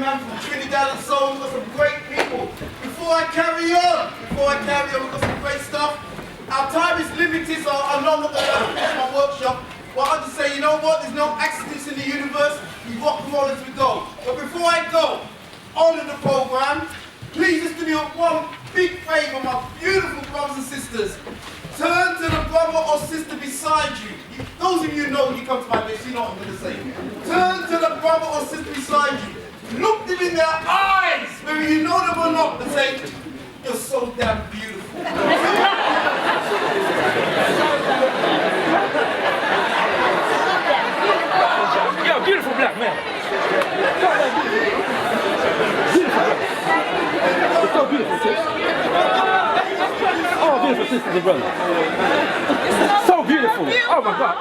man, from Trinidad and so on. We've got some great people. Before I carry on, we've got some great stuff. Our time is limited, so I'm not going to finish my workshop. But I'll just say, you know what? There's no accidents in the universe. We rock and roll as we go. But before I go on in the program, please just do me one big favor, my beautiful brothers and sisters. Turn to the brother or sister beside you. Those of you who know when you come to my place, you know what I'm going to say. Turn to the brother or sister beside you. Look them in their eyes, whether you know them or not, and say, you're so damn beautiful. Yo, beautiful black man. It's so beautiful, sis. Oh, beautiful sisters and brothers. So beautiful. Oh my God.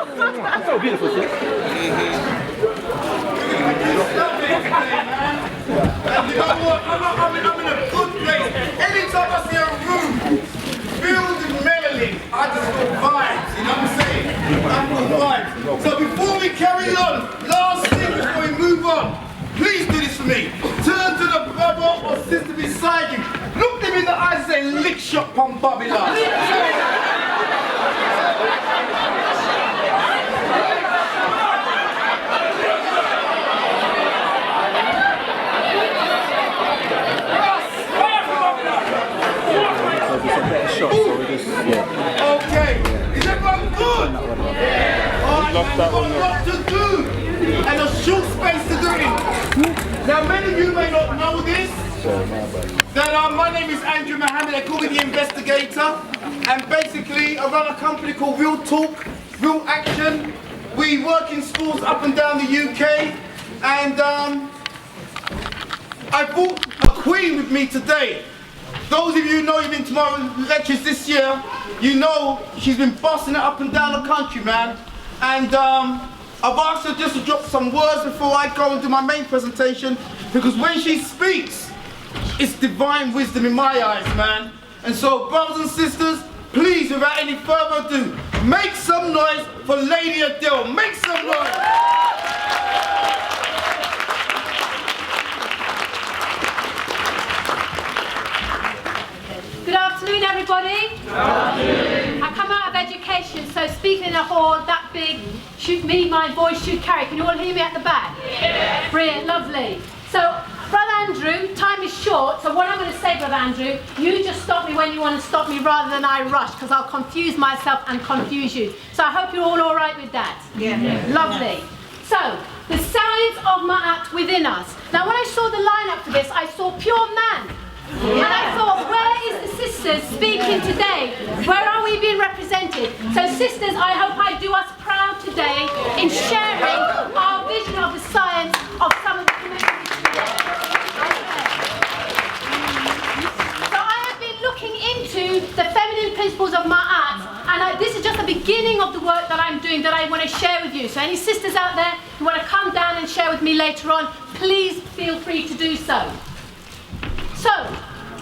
So beautiful, sis. And you know what? I'm in a good place. Anytime I see a room filled with melanin, I just feel vibes. You know what I'm saying? I feel vibes. So before we carry on, last thing before we move on, please do this for me. Turn to the brother or sister beside you. Look them in the eyes and say, lick shot on Babylon. Okay, is everyone good? Alright, we've got a lot to do and a short space to do it. Now many of you may not know this, that my name is Andrew Mohammed, they call me the Investigator, and basically I run a company called Real Talk, Real Action. We work in schools up and down the UK, and I brought a queen with me today. Those of you who know you've been to my lectures this year, you know she's been busting it up and down the country, man. And I've asked her just to drop some words before I go and do my main presentation, because when she speaks, it's divine wisdom in my eyes, man. And so, brothers and sisters, please, without any further ado, make some noise for Lady Adele. Make some noise. Good afternoon, everybody. Good afternoon. I come out of education, so speaking in a hall that big, my voice should carry. Can you all hear me at the back? Yeah. Brilliant, lovely. So, Brother Andrew, time is short, so what I'm going to say, Brother Andrew, you just stop me when you want to stop me rather than I rush, because I'll confuse myself and confuse you. So I hope you're all right with that. Yeah. Lovely. So, the science of Ma'at within us. Now, when I saw the lineup for this, I saw pure man. And I thought, where is the sisters speaking today? Where are we being represented? So sisters, I hope I do us proud today in sharing our vision of the science of some of the communities today. So I have been looking into the feminine principles of Ma'at, and this is just the beginning of the work that I'm doing that I want to share with you. So any sisters out there who want to come down and share with me later on, please feel free to do so. So,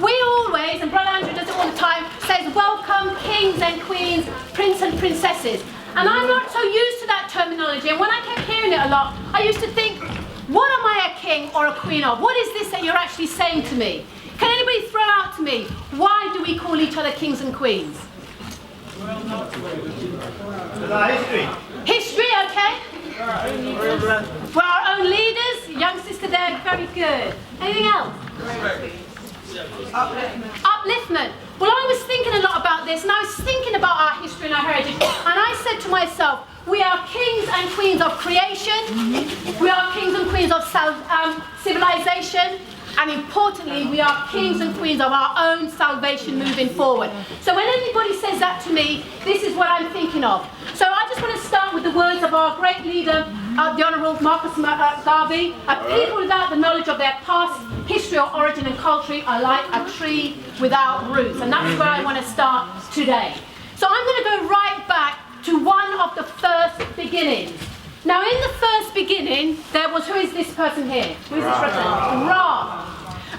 we always, and Brother Andrew does it all the time, says welcome kings and queens, prince and princesses. And I'm not so used to that terminology, and when I kept hearing it a lot, I used to think, what am I a king or a queen of? What is this that you're actually saying to me? Can anybody throw out to me, why do we call each other kings and queens? History. History, okay? We're our own leaders, young sister there, very good. Anything else? Upliftment. Well, I was thinking a lot about this, and I was thinking about our history and our heritage, and I said to myself, we are kings and queens of creation, we are kings and queens of civilization, and importantly, we are kings and queens of our own salvation moving forward. So when anybody says that to me, this is what I'm thinking of. So I just want to start with the words of our great leader, the Honourable Marcus Garvey. A people without the knowledge of their past, history or origin and culture are like a tree without roots. And that's where I want to start today. So I'm going to go right back to one of the first beginnings. Now in the first beginning, there was, who is this person here? Who is this representative? Ra.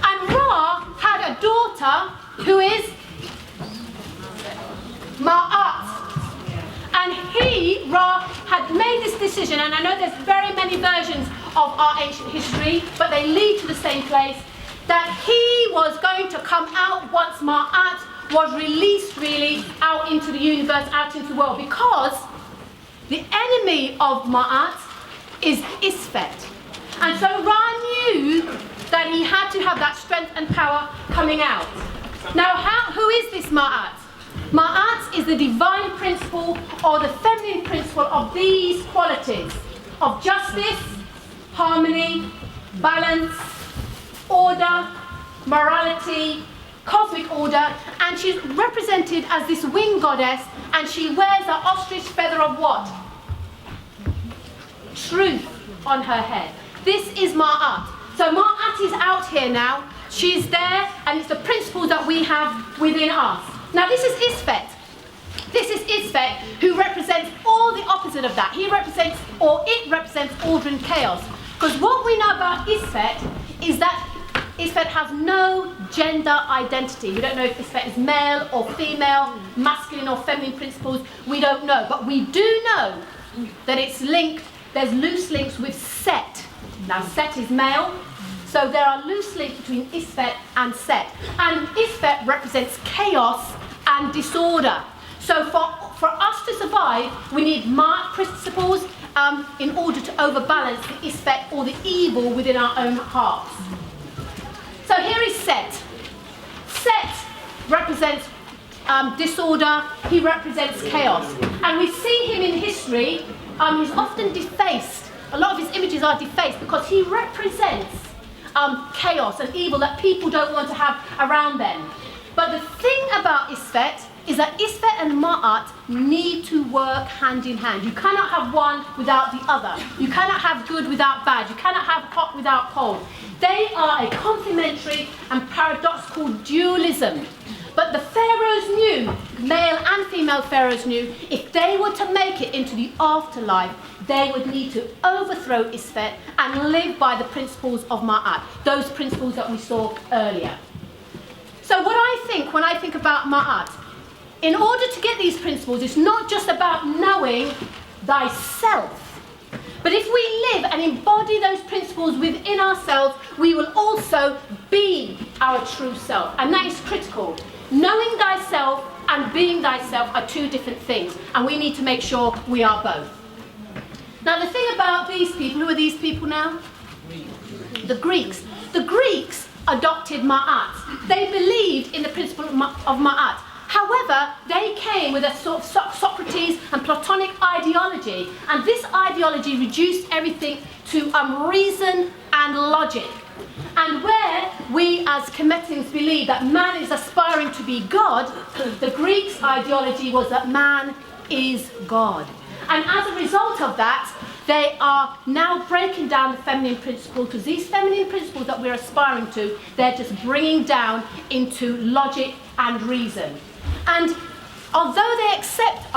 And Ra had a daughter who is Ma'at. And he, Ra, had made this decision, and I know there's very many versions of our ancient history, but they lead to the same place, that he was going to come out once Ma'at was released really out into the universe, out into the world, because the enemy of Ma'at is Isfet. And so Ra knew that he had to have that strength and power coming out. Now, who is this Ma'at? Ma'at is the divine principle or the feminine principle of these qualities of justice, harmony, balance, order, morality, cosmic order, and she's represented as this winged goddess, and she wears the ostrich feather of what? Truth on her head. This is Ma'at. So Ma'at is out here now. She's there, and it's the principles that we have within us. Now this is Isfet. This is Isfet, who represents all the opposite of that. He represents, or it represents, order and chaos. Because what we know about Isfet is that Isfet has no gender identity. We don't know if Isfet is male or female, masculine or feminine principles. We don't know. But we do know that it's linked, there's loose links with Set. Now Set is male, so there are loose links between Isfet and Set. And Isfet represents chaos and disorder. So for us to survive, we need Ma'at principles in order to overbalance the Isfet or the evil within our own hearts. So here is Set. Set represents disorder, he represents chaos. And we see him in history, he's often defaced. A lot of his images are defaced because he represents chaos and evil that people don't want to have around them. But the thing about Isfet is that Isfet and Ma'at need to work hand in hand. You cannot have one without the other. You cannot have good without bad. You cannot have hot without cold. They are a complementary and paradoxical dualism. But the pharaohs knew, male and female pharaohs knew, if they were to make it into the afterlife, they would need to overthrow Isfet and live by the principles of Ma'at, those principles that we saw earlier. So what I think when I think about Ma'at, in order to get these principles, it's not just about knowing thyself. But if we live and embody those principles within ourselves, we will also be our true self. And that is critical. Knowing thyself and being thyself are two different things. And we need to make sure we are both. Now the thing about these people, who are these people now? The Greeks. The Greeks adopted Ma'at. They believed in the principle of Ma'at. However, they came with a sort of Socrates and Platonic ideology, and this ideology reduced everything to reason and logic. And where we as Kemetians believe that man is aspiring to be God, the Greeks' ideology was that man is God. And as a result of that, they are now breaking down the feminine principle, because these feminine principles that we're aspiring to, they're just bringing down into logic and reason. And although they accept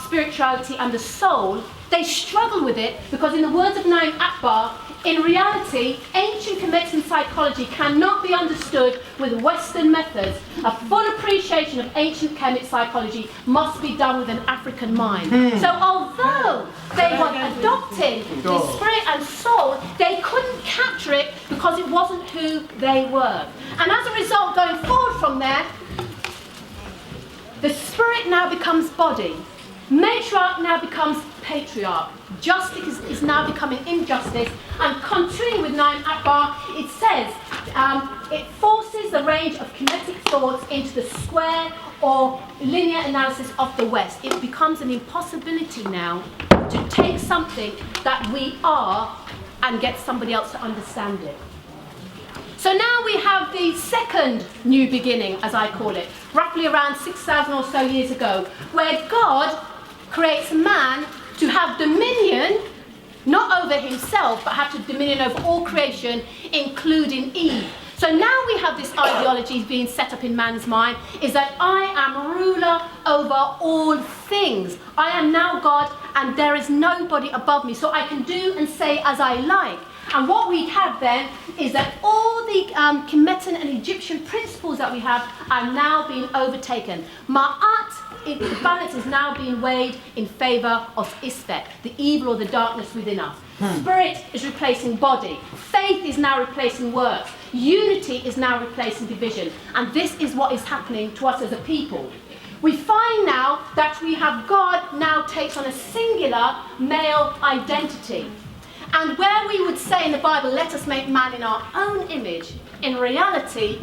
spirituality and the soul, they struggle with it because in the words of Naim Akbar, in reality, ancient Kemetic psychology cannot be understood with Western methods. A full appreciation of ancient Kemetic psychology must be done with an African mind. So although they were adopting the spirit and soul, they couldn't capture it because it wasn't who they were. And as a result, going forward from there, the spirit now becomes body. Matriarch now becomes patriarch. Justice is now becoming injustice. And continuing with Naim Akbar, it says it forces the range of kinetic thoughts into the square or linear analysis of the West. It becomes an impossibility now to take something that we are and get somebody else to understand it. So now we have the second new beginning, as I call it, roughly around 6,000 or so years ago, where God creates man to have dominion, not over himself, but have to dominion over all creation, including Eve. So now we have this ideology being set up in man's mind, is that I am ruler over all things. I am now God, and there is nobody above me, so I can do and say as I like. And what we have then is that all the Kemetan and Egyptian principles that we have are now being overtaken. Ma'at the balance is now being weighed in favour of Isfet, the evil or the darkness within us. Spirit is replacing body. Faith is now replacing works. Unity is now replacing division. And this is what is happening to us as a people. We find now that we have God now takes on a singular male identity. And where we would say in the Bible, let us make man in our own image, in reality,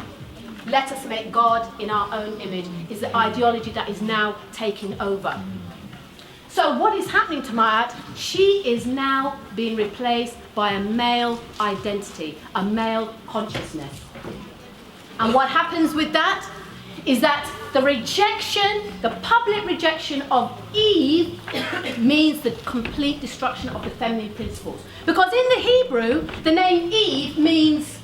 let us make God in our own image is the ideology that is now taking over. So what is happening to Ma'at? She is now being replaced by a male identity, a male consciousness. And what happens with that is that the rejection, the public rejection of Eve means the complete destruction of the feminine principles. Because in the Hebrew, the name Eve means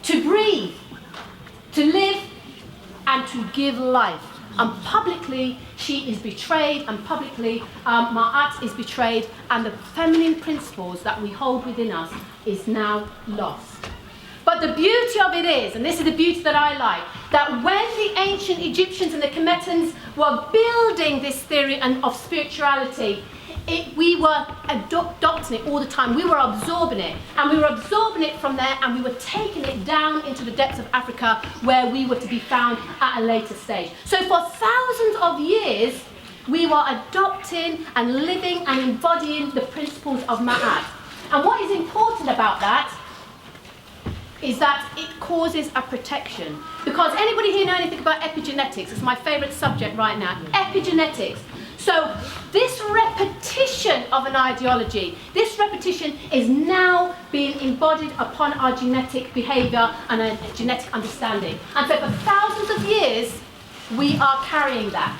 to breathe, to live, and to give life. And publicly, she is betrayed, and publicly, Ma'at is betrayed, and the feminine principles that we hold within us is now lost. But the beauty of it is, and this is the beauty that I like, that when the ancient Egyptians and the Kemetans were building this theory of spirituality, we were adopting it all the time. We were absorbing it. And we were absorbing it from there, and we were taking it down into the depths of Africa, where we were to be found at a later stage. So for thousands of years, we were adopting and living and embodying the principles of Ma'at. And what is important about that is that it causes a protection. Because anybody here know anything about epigenetics? It's my favourite subject right now. Epigenetics. So this repetition of an ideology, this repetition is now being embodied upon our genetic behaviour and a genetic understanding. And so for thousands of years, we are carrying that.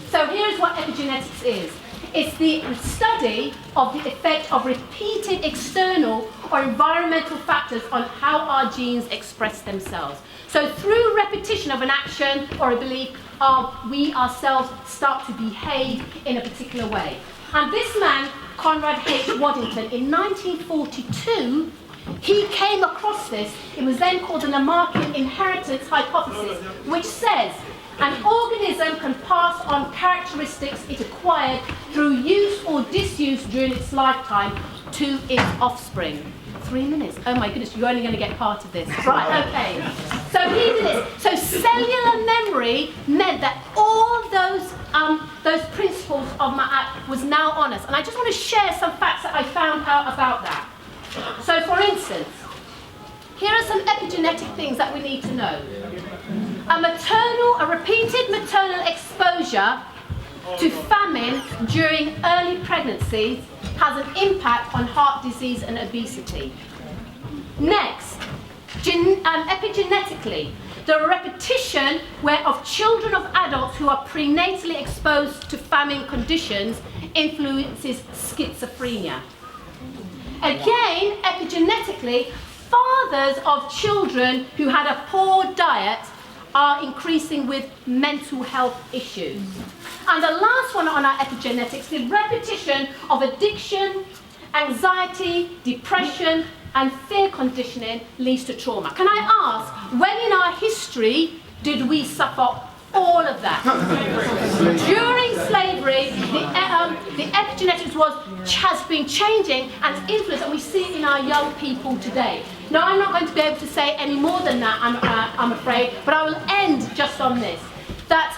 So here's what epigenetics is. It's the study of the effect of repeated external or environmental factors on how our genes express themselves. So through repetition of an action or a belief, we ourselves start to behave in a particular way. And this man, Conrad H. Waddington, in 1942, he came across this. It was then called the Lamarckian inheritance hypothesis, which says an organism can pass on characteristics it acquired through use or disuse during its lifetime to its offspring. 3 minutes. Oh my goodness, you're only going to get part of this. Right, okay. So he did this. So cellular memory meant that all those principles of Ma'at was now on us. And I just want to share some facts that I found out about that. So for instance, here are some epigenetic things that we need to know. A repeated maternal exposure to famine during early pregnancy has an impact on heart disease and obesity. Next, epigenetically, the repetition of children of adults who are prenatally exposed to famine conditions influences schizophrenia. Again, epigenetically, fathers of children who had a poor diet are increasing with mental health issues. And the last one on our epigenetics, the repetition of addiction, anxiety, depression, and fear conditioning leads to trauma. Can I ask, when in our history did we suffer all of that? During slavery, the epigenetics has been changing and influenced, and we see it in our young people today. Now, I'm not going to be able to say any more than that, I'm afraid, but I will end just on this. That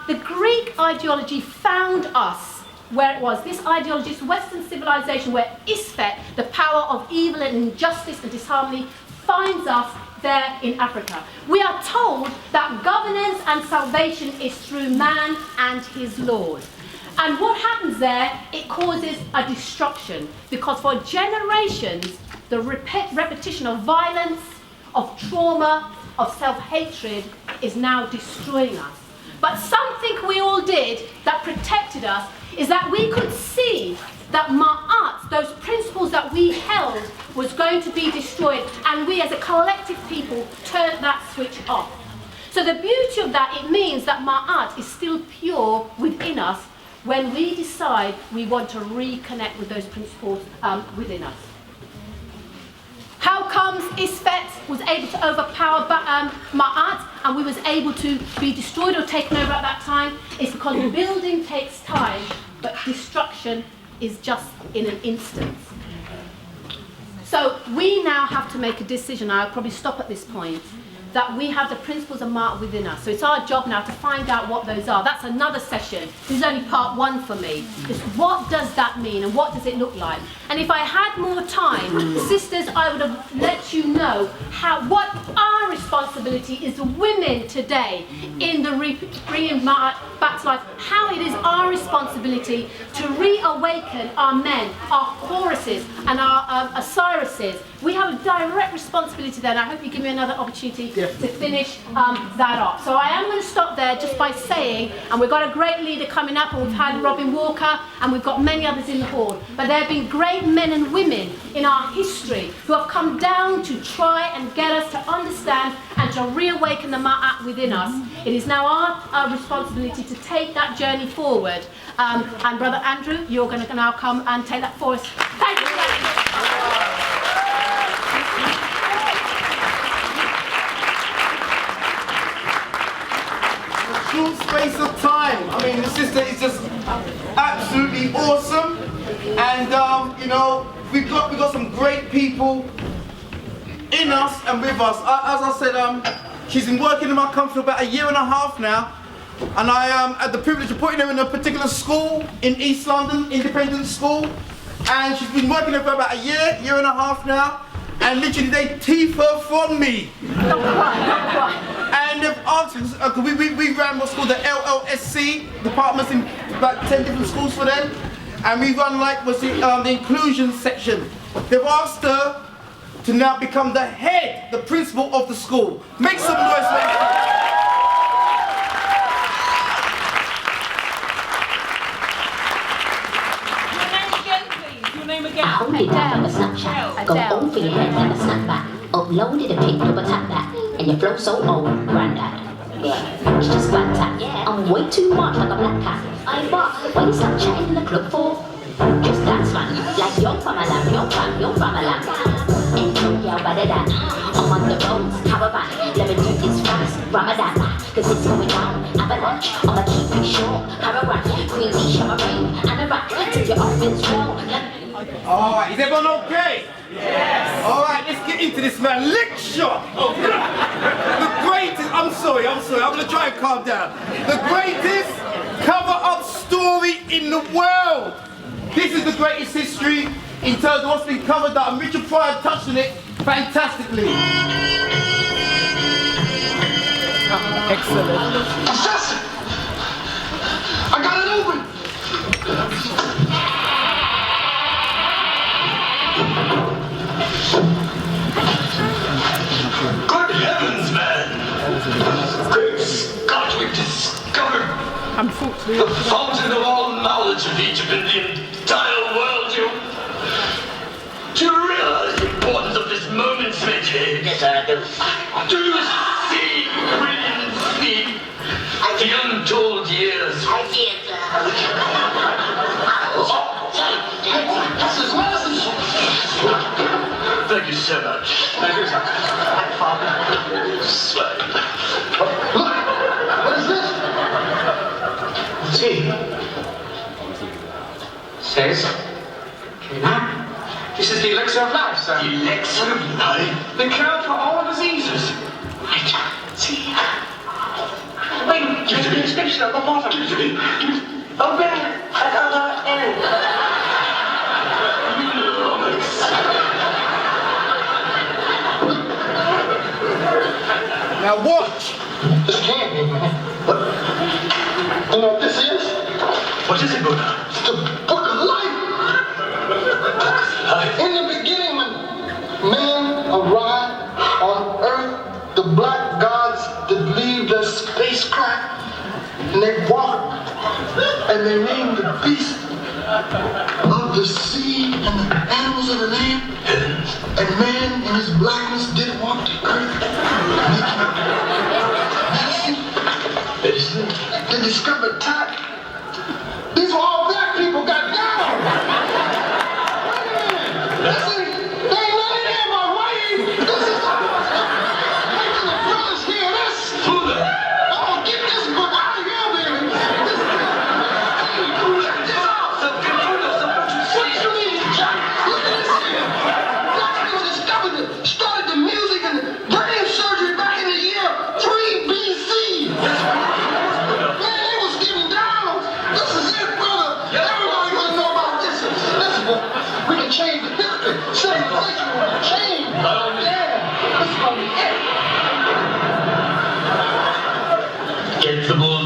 the Greek ideology found us where it was. This ideology, this Western civilization where Isfet, the power of evil and injustice and disharmony, finds us there in Africa. We are told that governance and salvation is through man and his laws. And what happens there, it causes a destruction, because for generations, the repetition of violence, of trauma, of self-hatred is now destroying us. But something we all did that protected us is that we could see that Ma'at, those principles that we held, was going to be destroyed, and we as a collective people turned that switch off. So the beauty of that, it means that Ma'at is still pure within us when we decide we want to reconnect with those principles within us. How comes Isfet was able to overpower Ma'at? and we was able to be destroyed or taken over at that time, it's because building takes time, but destruction is just in an instant. So we now have to make a decision. I'll probably stop at this point. That we have the principles of Ma'at within us. So it's our job now to find out what those are. That's another session. This is only part one for me. Just what does that mean and what does it look like? And if I had more time, sisters, I would have let you know what our responsibility is, women today, in the bringing Ma'at back to life. How it is our responsibility to reawaken our men, our Horuses and our Osirises. We have a direct responsibility there, and I hope you give me another opportunity to finish that off. So I am going to stop there just by saying, and we've got a great leader coming up, and we've had Robin Walker, and we've got many others in the hall. But there have been great men and women in our history who have come down to try and get us to understand and to reawaken the Ma'at within us. It is now our responsibility to take that journey forward. And Brother Andrew, you're going to now come and take that for us. Thank you very much. Short space of time. I mean, the sister is just absolutely awesome, and you know, we've got some great people in us and with us. As I said, she's been working in my company for about 1.5 years now, and I had the privilege of putting her in a particular school in East London, independent school, and she's been working there for about 1 year, 1.5 years now. And literally they thief her from me. Not quite. And they've asked us, we ran what's called the LLSC departments in about 10 different schools for them. And we run like the inclusion section. They've asked her to now become the head, the principal of the school. Make some noise for her. Hold it back on the Snapchat. Go over your head like a snapback. Uploaded a pic, double tap that. And your flow so old, granddad. Yeah, it's just flat tap. Yeah, I'm way too much like a black cat. I what? What is Snapchatting in the club for? Just dance man. Like you're from a lamb, you're from a lamb. And you're better than. I'm on the roads, caravan. Let me do this fast, Ramadan. Cause it's going down, avalanche. I'ma keep it short, paragraph. Queen Leash, I'm a rain, and a rat. Till your orphans roll. Alright, is everyone okay? Yes! Alright, let's get into this, man. Lecture! The greatest, I'm sorry, I'm gonna try and calm down. The greatest cover-up story in the world! This is the greatest history in terms of what's been covered up, and Richard Pryor touched on it fantastically. Excellent. Assassin! I got it open! Good heavens, man! Great Scott, we've discovered the fountain of all knowledge of Egypt in the entire world. Do you realize the importance of this moment, Smitty? Yes, sir, I do. Do you see, William see the untold years? I see it, sir. This is massive! Thank you so much. Thank you, sir. Slide. Look! What is this? See? Says, Kemet. This is the elixir of life, sir. The elixir of life? The cure for all diseases. Right. See? Wait, there's an inscription on the bottom. Open at other end. Now watch! This can't be, man. What? You know what this is? What is it, Buddha? It's the book of life. In the beginning, when man arrived on earth, the black gods that leave their spacecraft, and they walked, and they named the beasts of the sea and the animals of the land. And man in his blackness did walk the earth, making medicine. They discovered tap. These were all black people got down. Listen, they ain't none of them are white. This is making the brothers hear this.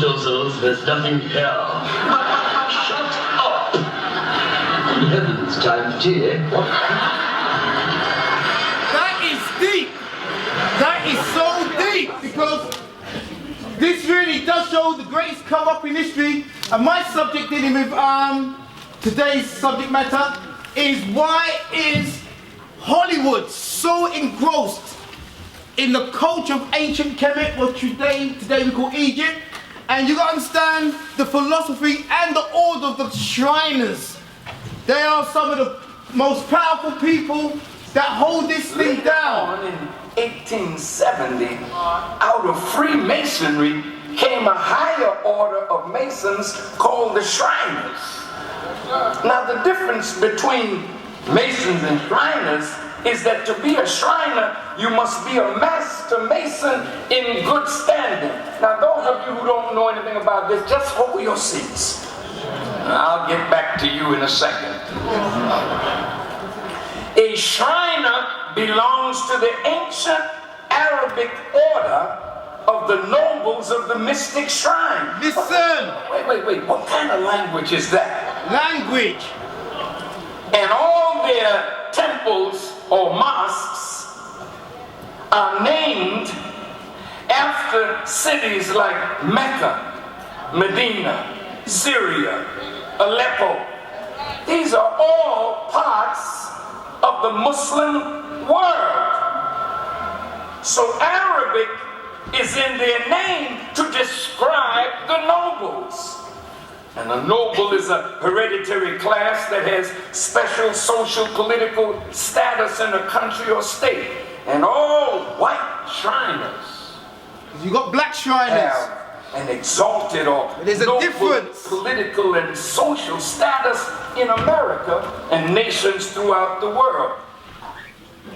bulldozers, there's nothing here. Shut up! Good heavens, time for tea, eh? What? That is deep. That is so deep because this really does show the greatest come up in history. And my subject dealing with today's subject matter is why is Hollywood so engrossed in the culture of ancient Kemet, what today we call Egypt, and you got to understand the philosophy and the order of the Shriners. They are some of the most powerful people that hold this thing down. In 1870, out of Freemasonry came a higher order of Masons called the Shriners. Now the difference between Masons and Shriners is that to be a Shriner, you must be a master Mason in good standing. Now those of you who don't know anything about this, just hold your seats. I'll get back to you in a second. A Shriner belongs to the ancient Arabic order of the nobles of the mystic shrine. Listen! Wait, what kind of language is that? Language. And all their temples or mosques are named after cities like Mecca, Medina, Syria, Aleppo. These are all parts of the Muslim world. So Arabic is in their name to describe the nobles. And a noble is a hereditary class that has special social, political status in a country or state. And all white Shriners You got black Shriners. have an exalted or There's a noble difference. political and social status in America and nations throughout the world.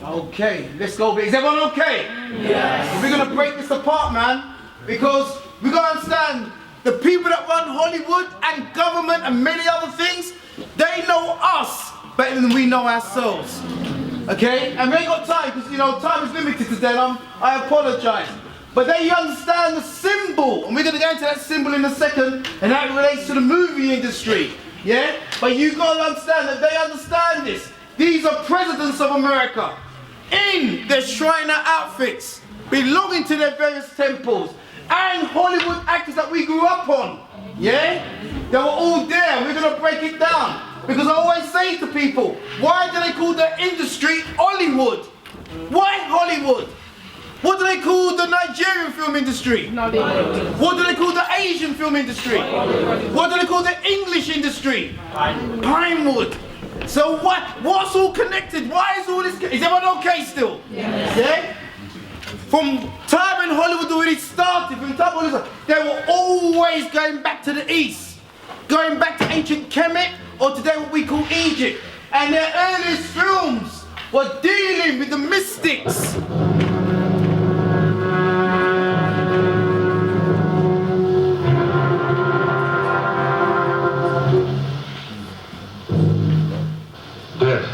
Okay, let's go. Is everyone okay? Yes. We're going to break this apart, man, because we got to understand the people that run Hollywood and government and many other things, they know us better than we know ourselves. Okay? And we ain't got time because, you know, time is limited today. I apologize. But they understand the symbol, and we're going to go into that symbol in a second, and how it relates to the movie industry. Yeah? But you got to understand that they understand this. These are presidents of America in their Shriner outfits, belonging to their various temples, and Hollywood actors that we grew up on. Yeah? They were all there. We're going to break it down. Because I always say to people, why do they call their industry Hollywood? Why Hollywood? What do they call the Nigerian film industry? What do they call the Asian film industry? What do they call the English industry? Pinewood. So what's all connected? Why is all this? Is everyone okay still? Yes. Yeah? From time when Hollywood already started, from time Hollywood, they were always going back to the east, going back to ancient Kemet, or today what we call Egypt. And their earliest films were dealing with the mystics. Death,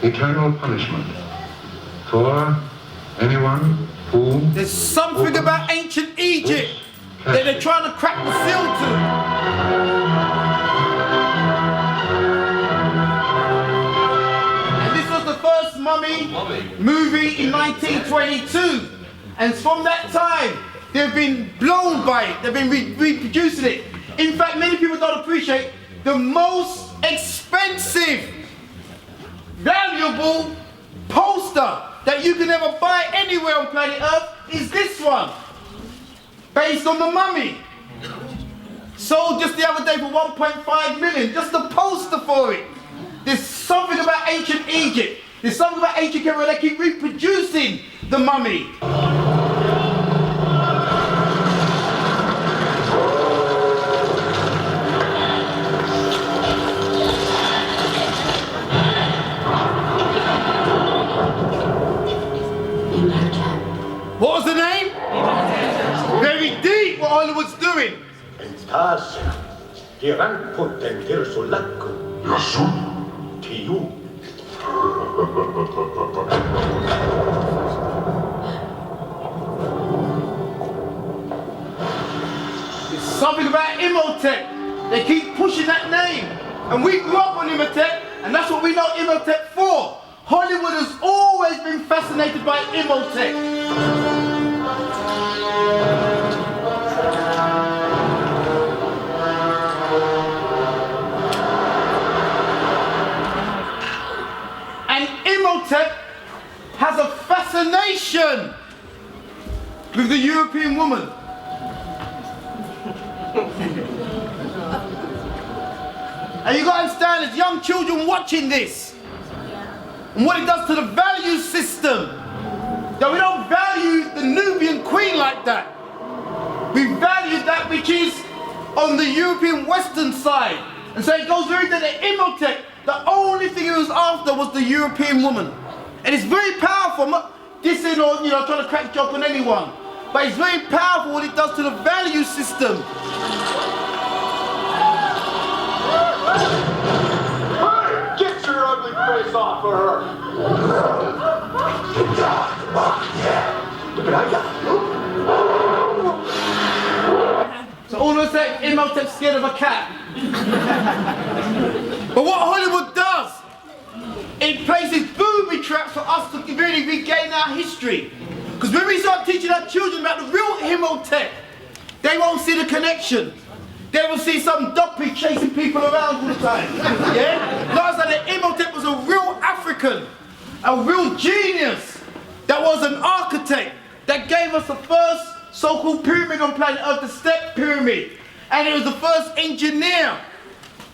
eternal punishment for anyone who... There's something about ancient Egypt that they're trying to crack the seal to. And this was the first mummy movie in 1922. And from that time, they've been blown by it. They've been reproducing it. In fact, many people don't appreciate the most expensive, valuable poster that you can ever buy anywhere on planet Earth is this one, based on the mummy. Sold just the other day for 1.5 million, just the poster for it. There's something about ancient Egypt. There's something about ancient Kemet where they keep reproducing the mummy. What was the name? Very deep what Hollywood's doing. Anastasia, tiran potenter solakku. Yasun? Tiyu. Imhotep. They keep pushing that name. And we grew up on Imhotep, and that's what we know Imhotep for. Hollywood has always been fascinated by Imhotep. And Imhotep has a fascination with the European woman. And you got to understand, as young children watching this, and what it does to the value system, that we don't value the Nubian queen like that. We value that which is on the European Western side. And so it goes very to the Imhotep. The only thing he was after was the European woman. And it's very powerful. I'm not dissing or trying to crack a joke on anyone. But it's very powerful what it does to the value system. Hey, get your ugly face off of her! So all of a sudden, Imhotep's scared of a cat. But what Hollywood does, it places booby traps for us to really regain our history. Because when we start teaching our children about the real Imhotep, they won't see the connection. They will see some duppy chasing people around all the time. Yeah? Not as that Imhotep was a real African, a real genius, that was an architect, that gave us the first so-called pyramid on planet Earth, the Step Pyramid. And it was the first engineer,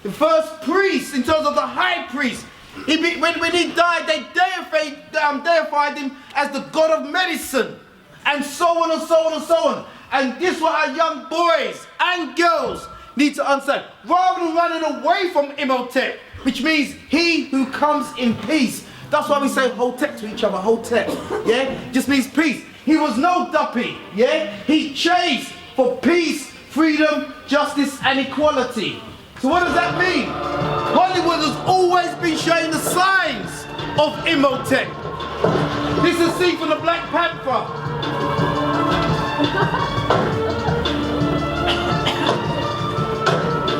the first priest in terms of the high priest. When he died, they deified him as the god of medicine, and so on and so on and so on. And this is what our young boys and girls need to understand. Rather than running away from Imhotep, which means he who comes in peace. That's why we say Hotep to each other, Hotep, yeah? Just means peace. He was no duppy, yeah? He chased for peace, freedom, justice, and equality. So what does that mean? Hollywood has always been showing the signs of Imhotep. This is a scene from the Black Panther.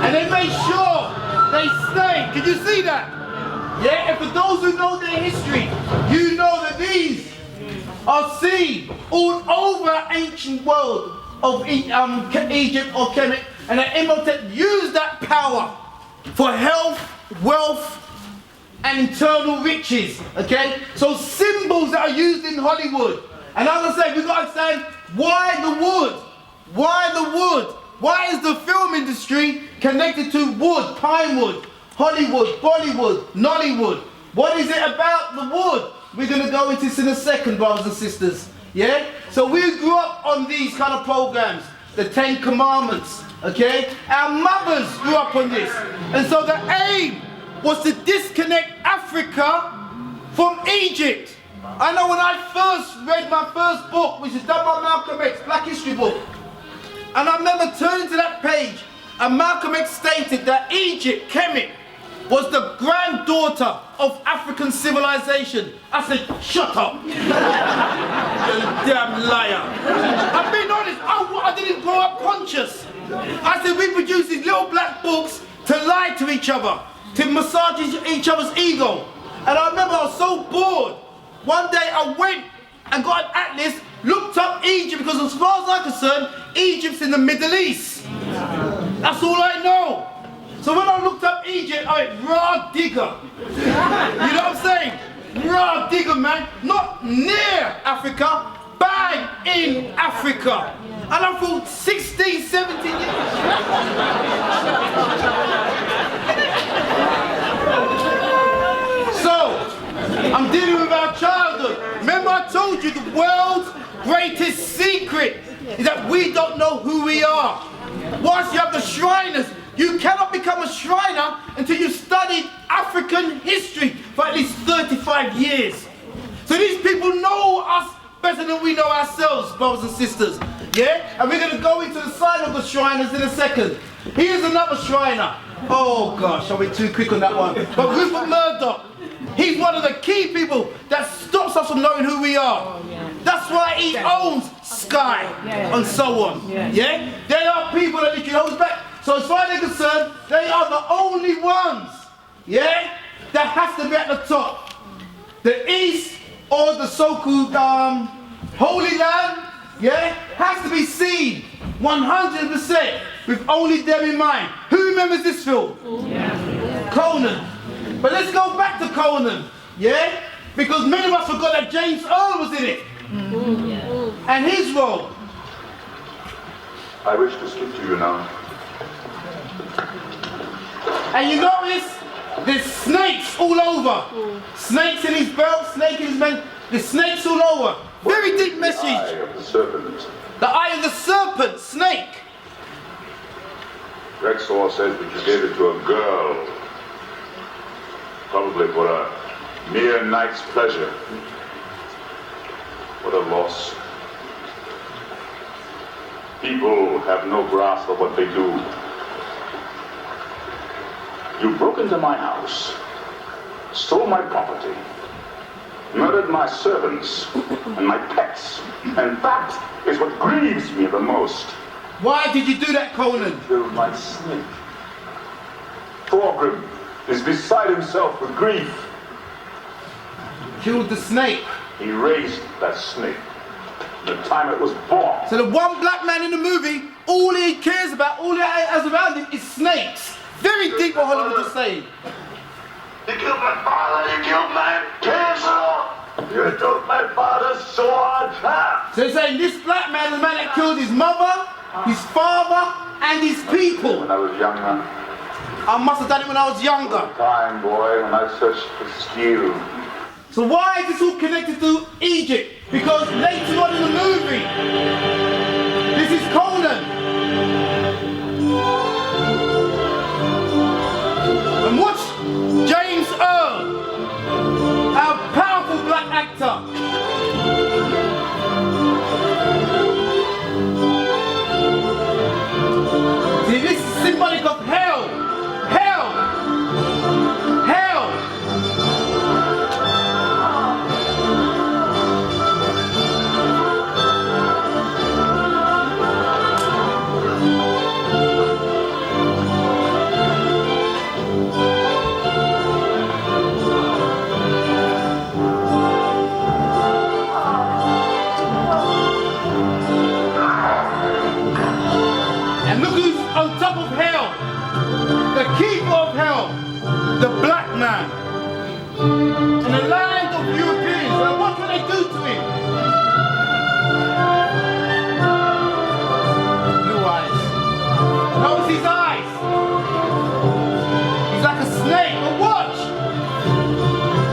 And they made sure they stayed. Can you see that? Yeah, and for those who know their history, you know that these are seen all over ancient world of Egypt or Kemet, and that Imhotep used that power for health, wealth, and internal riches, okay? So symbols that are used in Hollywood. And as I say, we've got to understand why the wood? Why the wood? Why is the film industry connected to wood, pine wood, Hollywood, Bollywood, Nollywood? What is it about the wood? We're going to go into this in a second, brothers and sisters. Yeah? So we grew up on these kind of programs, the 10 Commandments, okay? Our mothers grew up on this. And so the aim was to disconnect Africa from Egypt. I know when I first read my first book, which is done by Malcolm X, Black History book, and I remember turning to that page, and Malcolm X stated that Egypt, Kemet, was the granddaughter of African civilization. I said, shut up. You damn liar. I'm being honest, I didn't grow up conscious. I said, we produce these little black books to lie to each other, to massage each other's ego. And I remember I was so bored. One day I went and got an atlas, looked up Egypt, because as far as I'm concerned, Egypt's in the Middle East. That's all I know. So when I looked up Egypt, I went, raw digger. You know what I'm saying? Raw digger, man. Not near Africa, bang in Africa. And I'm from 16, 17 years. So, I'm dealing with our childhood. Remember I told you the world's greatest secret is that we don't know who we are. Once you have the Shriners, you cannot become a Shriner until you've studied African history for at least 35 years. So these people know us better than we know ourselves, brothers and sisters. Yeah? And we're going to go into the side of the Shriners in a second. Here's another Shriner. Oh gosh, I went too quick on that one. But Rupert Murdoch, he's one of the key people that stops us from knowing who we are. That's why he owns Sky and so on. Yeah? There are people that literally hold back. So as far as they're concerned, they are the only ones, yeah, that has to be at the top. The East, or the so-called Holy Land, yeah, has to be seen 100% with only them in mind. Who remembers this film? Yeah. Conan. But let's go back to Conan, yeah? Because many of us forgot that James Earl was in it. And his role. I wish to speak to you now. And you notice there's snakes all over. Snakes in his belt, snake in his man. There's snakes all over. Very deep message. The eye of the serpent. The eye of the serpent, snake. Rexor says that you gave it to a girl. Probably for a mere night's pleasure. What a loss. People have no grasp of what they do. You broke into my house, stole my property, murdered my servants and my pets, and that is what grieves me the most. Why did you do that, Conan? Killed my snake. Thorgrim is beside himself with grief. Killed the snake. He raised that snake the time it was born. So the one black man in the movie, all he cares about, all he has around him is snakes. Very deep what Hollywood is saying. You killed my father, you killed my cancer. You took my father's sword. So he's saying this black man is the man that killed his mother, his father, and his people. When I was younger. I must have done it when I was younger. Time, boy, when I searched for steel. So why is this all connected to Egypt? Because later on in the movie, this is Conan. And watch James Earl, our powerful black actor. See, this is symbolic of hell. Hell. Hell. And look who's on top of hell. The keeper of hell. The black man. In the land of Europeans. And what can they do to him? Blue eyes. Notice his eyes. He's like a snake. But watch.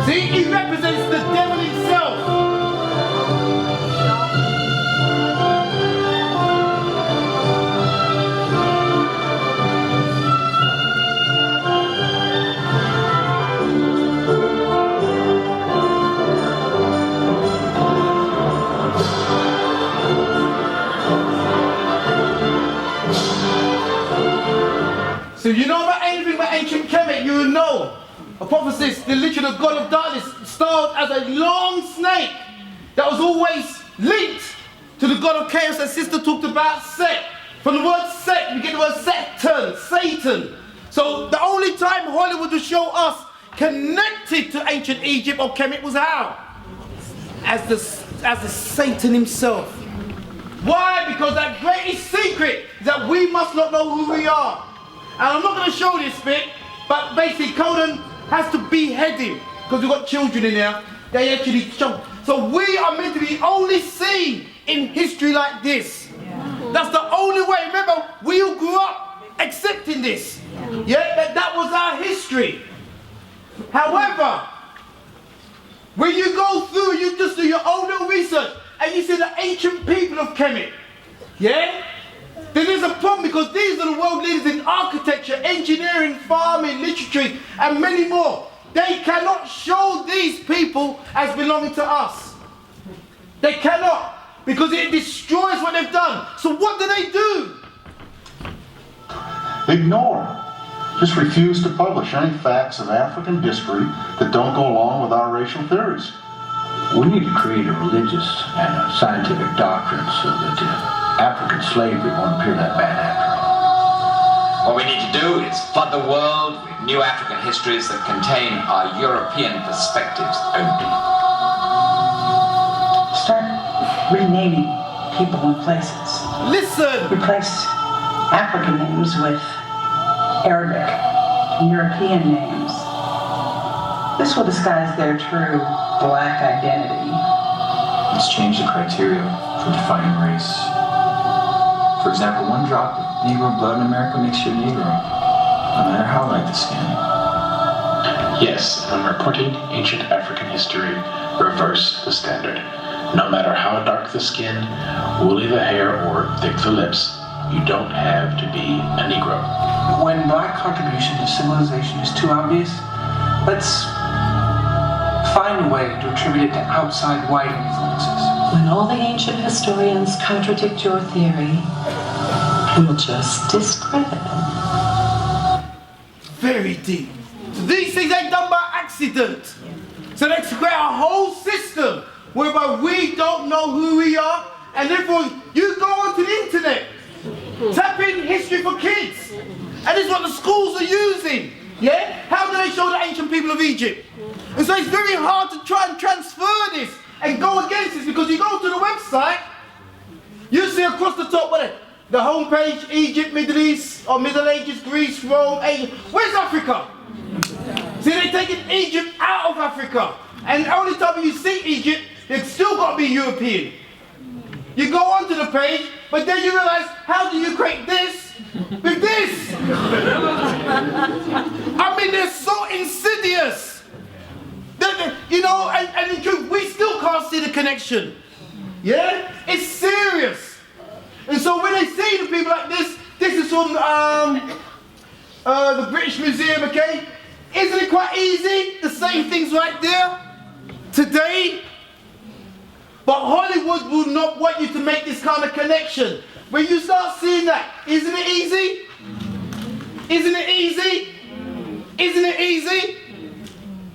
See, he represents the devil himself. So you know about anything about ancient Kemet, you will know. Apophysis, the literal god of darkness, started as a long snake that was always linked to the god of chaos that sister talked about, Set. From the word Set, we get the word Saturn, Satan. So the only time Hollywood will show us connected to ancient Egypt or Kemet was how? As the Satan himself. Why? Because that greatest secret is that we must not know who we are. And I'm not going to show this bit, but basically Conan has to behead him because we've got children in there. They actually show. So we are meant to be only seen in history like this. That's the only way. Remember, we all grew up accepting this. Yeah, that was our history. However, when you go through, you just do your own little research and you see the ancient people of Kemet. Yeah? Then there's a problem because these are the world leaders in architecture, engineering, farming, literature, and many more. They cannot show these people as belonging to us. They cannot, because it destroys what they've done. So what do? Ignore. Just refuse to publish any facts of African history that don't go along with our racial theories. We need to create a religious and a scientific doctrine so that African slavery won't appear that bad after all. What we need to do is flood the world with new African histories that contain our European perspectives only. Start renaming people and places. Listen! Replace African names with Arabic and European names. This will disguise their true black identity. Let's change the criteria for defining race. For example, 1 drop of Negro blood in America makes you a Negro, no matter how light the skin. Yes, when reporting ancient African history, reverse the standard. No matter how dark the skin, woolly the hair, or thick the lips, you don't have to be a Negro. When black contribution to civilization is too obvious, let's find a way to attribute it to outside white influences. When all the ancient historians contradict your theory, we'll just discredit them. Very deep. So these things ain't done by accident. So they create a whole system whereby we don't know who we are, and therefore you go onto the internet, tap in history for kids, and this is what the schools are using. Yeah? How do they show the ancient people of Egypt? And so it's very hard to try and transfer this and go against this, because you go to the website, you see across the top, the homepage, Egypt, Middle East, or Middle Ages, Greece, Rome, Asia. Where's Africa? See, they're taking Egypt out of Africa. And the only time you see Egypt, they've still got to be European. You go onto the page, but then you realize, how do you create this with this? I mean, they're so insidious. You know, and in truth, we still can't see the connection. Yeah? It's serious. And so when they see the people like this is from the British Museum, okay? Isn't it quite easy? The same things right there today. But Hollywood will not want you to make this kind of connection. When you start seeing that, isn't it easy? Isn't it easy? Isn't it easy?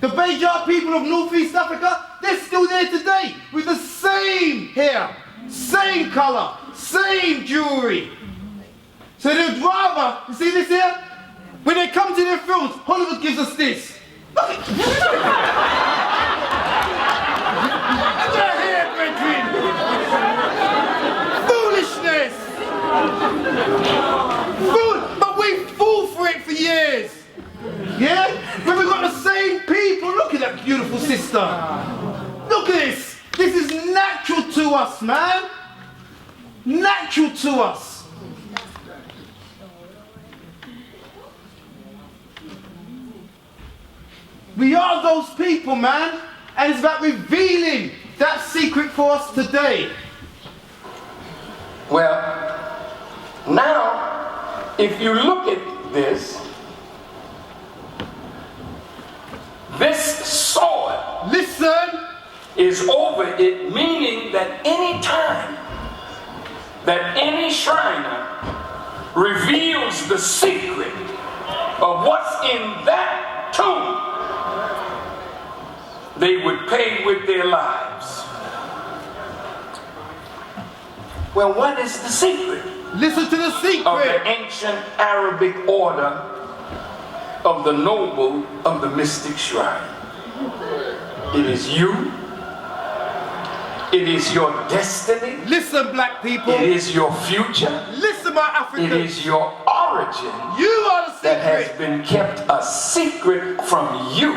The Beja people of Northeast Africa, they're still there today with the same hair, same color, same jewelry. So they'd rather, you see this here? When they come to their films, Hollywood gives us this. Look at their hair, brethren. Foolishness. But we fall for it for years. Yeah? But we've got the same people. Look at that beautiful sister. Look at this. This is natural to us, man. Natural to us. We are those people, man. And it's about revealing that secret for us today. Well, now, if you look at this soil, listen, is over it, meaning that any time that any Shriner reveals the secret of what's in that tomb, they would pay with their lives. Well, what is the secret? Listen to the secret of the ancient Arabic order of the noble of the mystic shrine. It is you. It is your destiny. Listen, black people. It is your future. Listen, my Africans. It is your origin. You are the secret that has been kept a secret from you,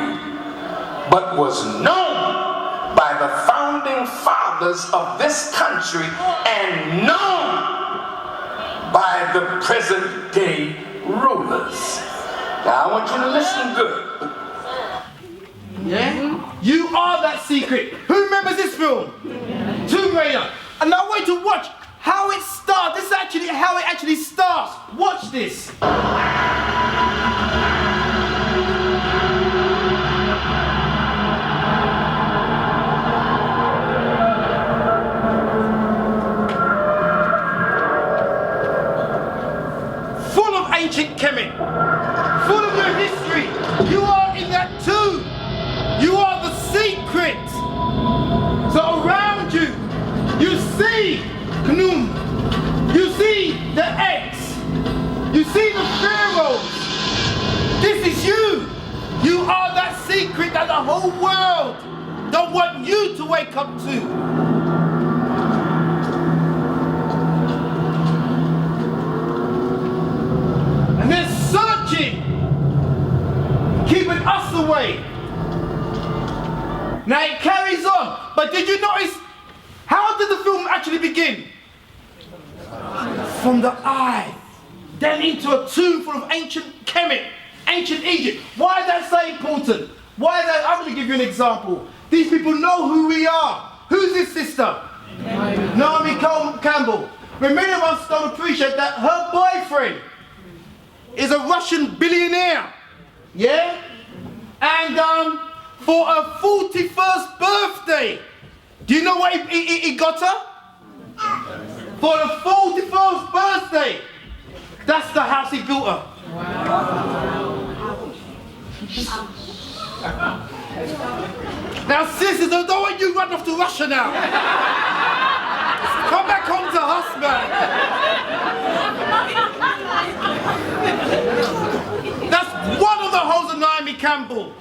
but was known by the founding fathers of this country and known by the present day rulers. Now I want you to listen good. Yeah? You are that secret. Who remembers this film? Tomb Raider. And now I want you to watch how it starts. This is actually how it actually starts. Watch this. Full of ancient Kemet. Full of your history. You are in that tomb. You are the secret. So around you, you see Knum. You see the eggs. You see the pharaoh. the whole world don't want you to wake up to. And they're searching, keeping us away. Now it carries on, but did you notice, how did the film actually begin? From the eye, then into a tomb full of ancient Kemet, ancient Egypt. Why is that so important? Why is that? I'm going to give you an example. These people know who we are. Who's this sister? Naomi Campbell. But many of us don't appreciate that her boyfriend is a Russian billionaire. Yeah? And for her 41st birthday, do you know what he got her? For the 41st birthday, that's the house he built her. Now sisters, I don't want you run off to Russia now. Come back home to us, man. That's one of the holes of Naomi Campbell.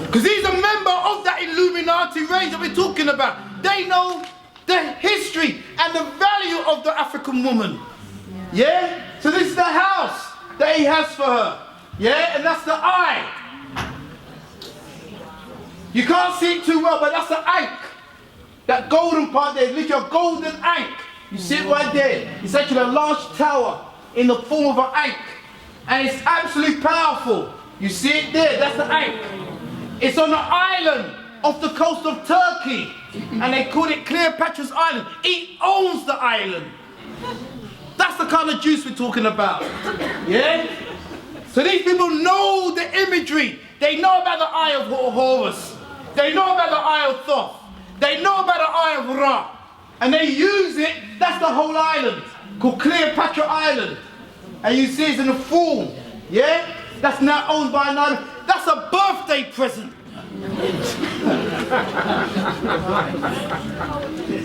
Because he's a member of that Illuminati range that we're talking about. They know the history and the value of the African woman. Yeah? So this is the house that he has for her. Yeah? And that's the eye. You can't see it too well, but that's the ankh. That golden part there, literally a golden ankh. You see it right there. It's actually a large tower in the form of an ankh. And it's absolutely powerful. You see it there, that's the ankh. It's on the island off the coast of Turkey. And they call it Cleopatra's Island. He owns the island. That's the kind of juice we're talking about. Yeah? So these people know the imagery. They know about the Eye of Horus. They know about the Eye of Thoth. They know about the Eye of Ra. And they use it, that's the whole island, called Cleopatra Island. And you see it's in a form. Yeah? That's now owned by another. That's a birthday present.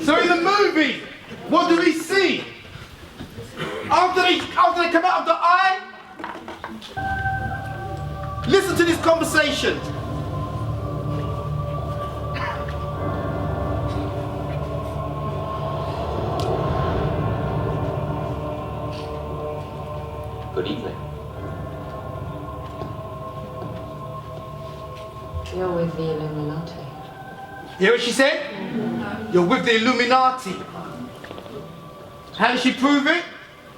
So in the movie, what do we see? After they come out of the eye, listen to this conversation. Good evening. You're with the Illuminati. You hear what she said? You're with the Illuminati. How does she prove it?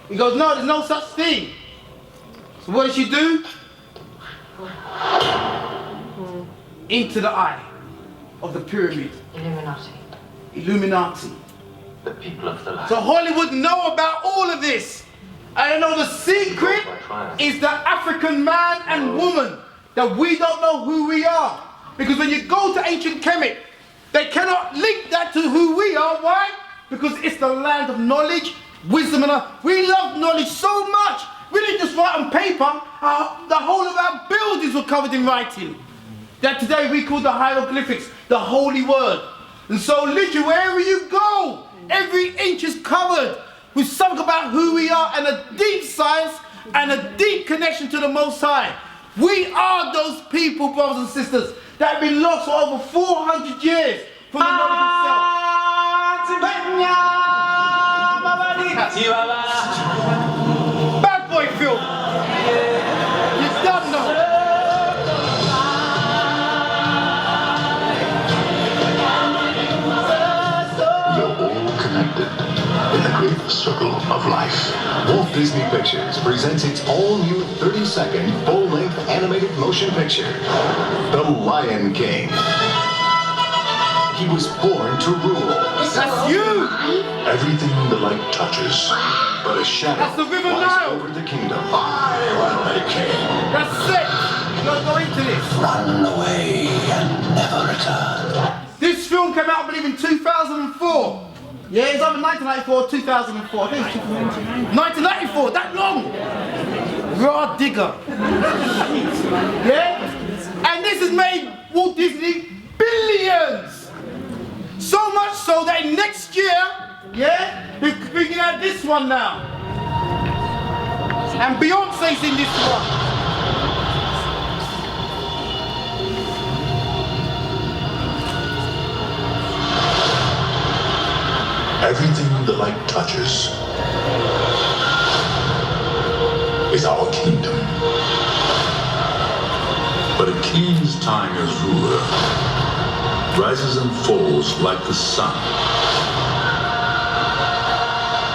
He goes, no, there's no such thing. So what does she do? Into the eye of the pyramid. Illuminati. Illuminati. The people of the land. So Hollywood know about all of this. And I know the secret is the African man and woman, that we don't know who we are. Because when you go to ancient Kemet, they cannot link that to who we are. Why? Because it's the land of knowledge, wisdom, and we love knowledge so much. We didn't just write on paper. The whole of our buildings were covered in writing. That today we call the hieroglyphics, the holy word. And so literally wherever you go, every inch is covered with something about who we are and a deep science and a deep connection to the Most High. We are those people, brothers and sisters, that have been lost for over 400 years from the knowledge itself. Bad boy film. You don't know. They're all connected in the great circle of life. Walt Disney Pictures presents its all-new 30-second full-length animated motion picture, The Lion King. He was born to rule. That's you! Everything the light touches, but a shadow That's the River flies Nile. over the kingdom. I will be king. That's it. You gotta go into this. Run away and never return. This film came out, I believe, in 2004. Yeah, it's either 1994 or 2004. I think it's 1994, that long. Raw digger. Yeah? And this has made Walt Disney billions. So much so that next year, yeah, they're bringing out this one now. And Beyonce's in this one. everything the light touches is our kingdom. But a king's time as ruler rises and falls like the sun.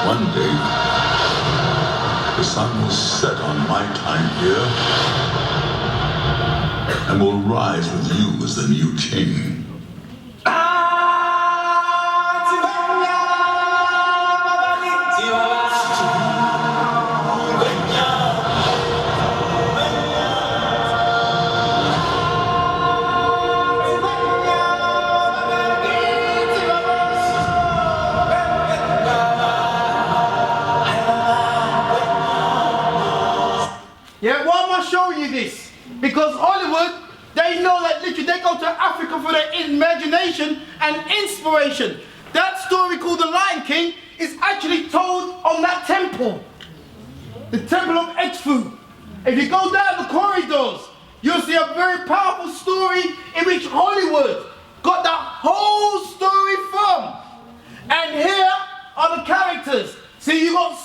One day, the sun will set on my time here and will rise with you as the new king. Yeah, why am I showing you this? Because Hollywood, they know that literally they go to Africa for their imagination and inspiration. That story called The Lion King is actually told on that temple. The Temple of Edfu. If you go down the corridors, you'll see a very powerful story in which Hollywood got that whole story from. And here are the characters. See, you got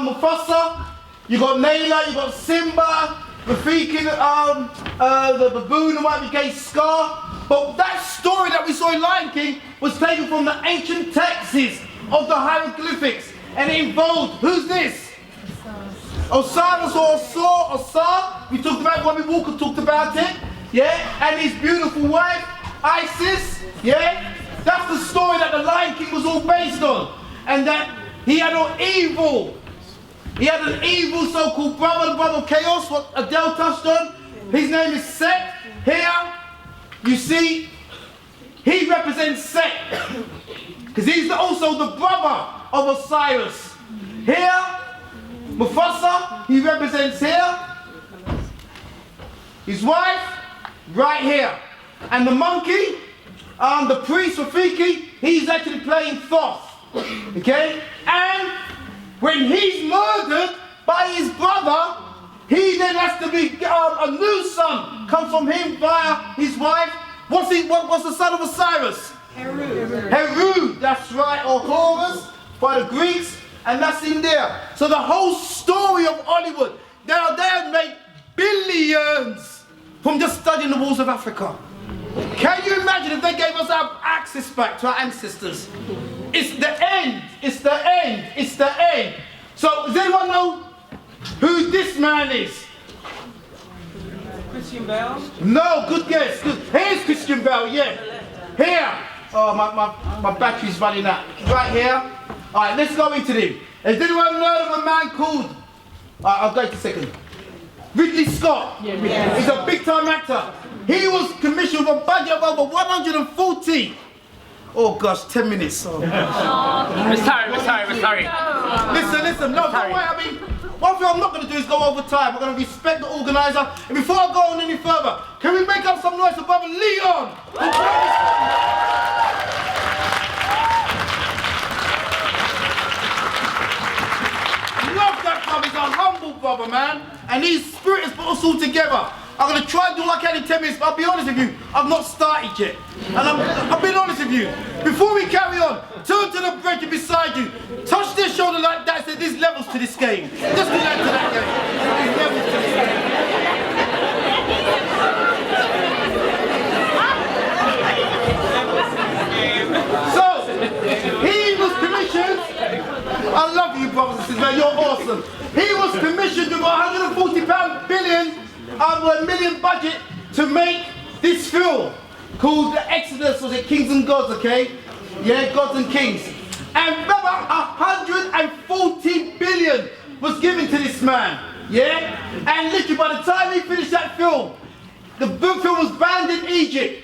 Mufasa, you got Nala, you got Simba, Rafiki, the baboon who might be Scar. But that story that we saw in Lion King was taken from the ancient texts of the hieroglyphics. And it involved, who's this? Osiris or Osar. We talked about it, Bobby Walker talked about it. Yeah, and his beautiful wife, Isis. Yeah, that's the story that the Lion King was all based on. And that he had an evil. He had an evil so-called brother Chaos, what Adele touched on. His name is Set. Here, you see, he represents Set. Because he's also the brother of Osiris. Here, Mufasa, he represents here. His wife, right here. And the monkey, the priest, Rafiki, he's actually playing Thoth. Okay? And when he's murdered by his brother, he then has to be, a new son comes from him via his wife. What's the son of Osiris? Heru. Heru, that's right, or Horus by the Greeks, and that's in there. So the whole story of Hollywood, they have made billions from just studying the walls of Africa. Can you imagine if they gave us our access back to our ancestors? It's the end, it's the end, it's the end. So does anyone know who this man is? Christian Bale? No, good guess. Good. Here's Christian Bale, yeah. Here. Oh, my battery's running out. Right here. All right, let's go into him. Has anyone heard of a man called, I'll go in a second, Ridley Scott? Yeah. He's a big time actor. He was commissioned with a budget of over 140. Oh gosh, 10 minutes. Oh. We're sorry. Listen, no, don't worry. I mean, one thing I'm not going to do is go over time. I'm going to respect the organizer. And before I go on any further, can we make up some noise for Brother Leon? Love that brother. He's a humble brother, man. And his spirit has brought us all together. I'm going to try and do what I can in 10 minutes, but I'll be honest with you, I've not started yet. And I've been honest with you. Before we carry on, turn to the brethren beside you, touch their shoulder like that, say there's levels to this game. Just do that to that game. There's levels to this game. So, he was commissioned, I love you brothers and sisters, man, you're awesome. He was commissioned with £140 million budget to make this film called The Exodus, was it Kings and Gods, okay? Yeah, Gods and Kings. And remember, 140 billion was given to this man, yeah? And literally by the time he finished that film, the film was banned in Egypt,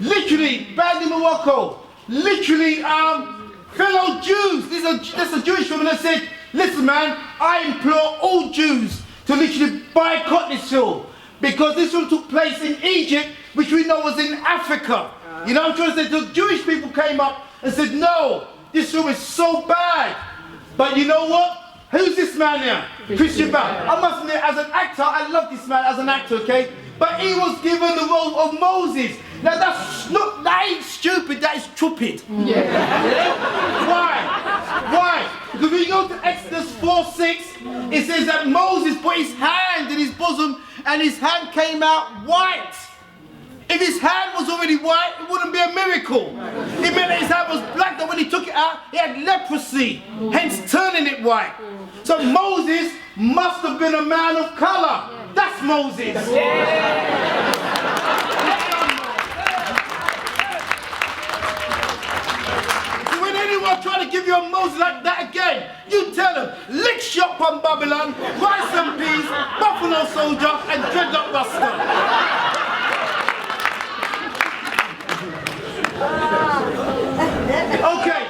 literally banned in Morocco, literally fellow Jews, this is a Jewish woman that said, listen man, I implore all Jews to literally boycott this film. Because this film took place in Egypt, which we know was in Africa. You know what I'm trying to say? The Jewish people came up and said, no, this film is so bad. But you know what? Who's this man here? Christian Bale. I must admit, as an actor, I love this man as an actor, okay? But he was given the role of Moses. Now that ain't stupid, that is stupid. Yeah. Why? Because when you go to Exodus 4:6, it says that Moses put his hand in his bosom and his hand came out white. If his hand was already white, it wouldn't be a miracle. It meant that his hand was black, that when he took it out, he had leprosy, hence turning it white. So Moses must have been a man of color. That's Moses. So when anyone try to give you a Moses like that again, you tell them, lick shop on Babylon, rice and peas, buffalo soldier, and dreadlock rasta. Okay,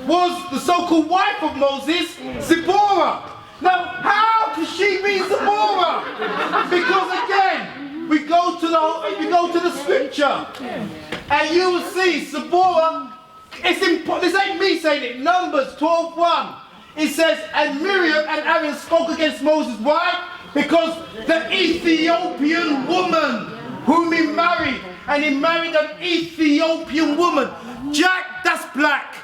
was the so-called wife of Moses Zipporah. Now, how could she be Zipporah? Because again, we go to the scripture, and you will see Zipporah. It's important. This ain't me saying it. Numbers 12:1. It says, and Miriam and Aaron spoke against Moses. Why? Because the Ethiopian woman whom he married, and he married an Ethiopian woman. Jack, that's black.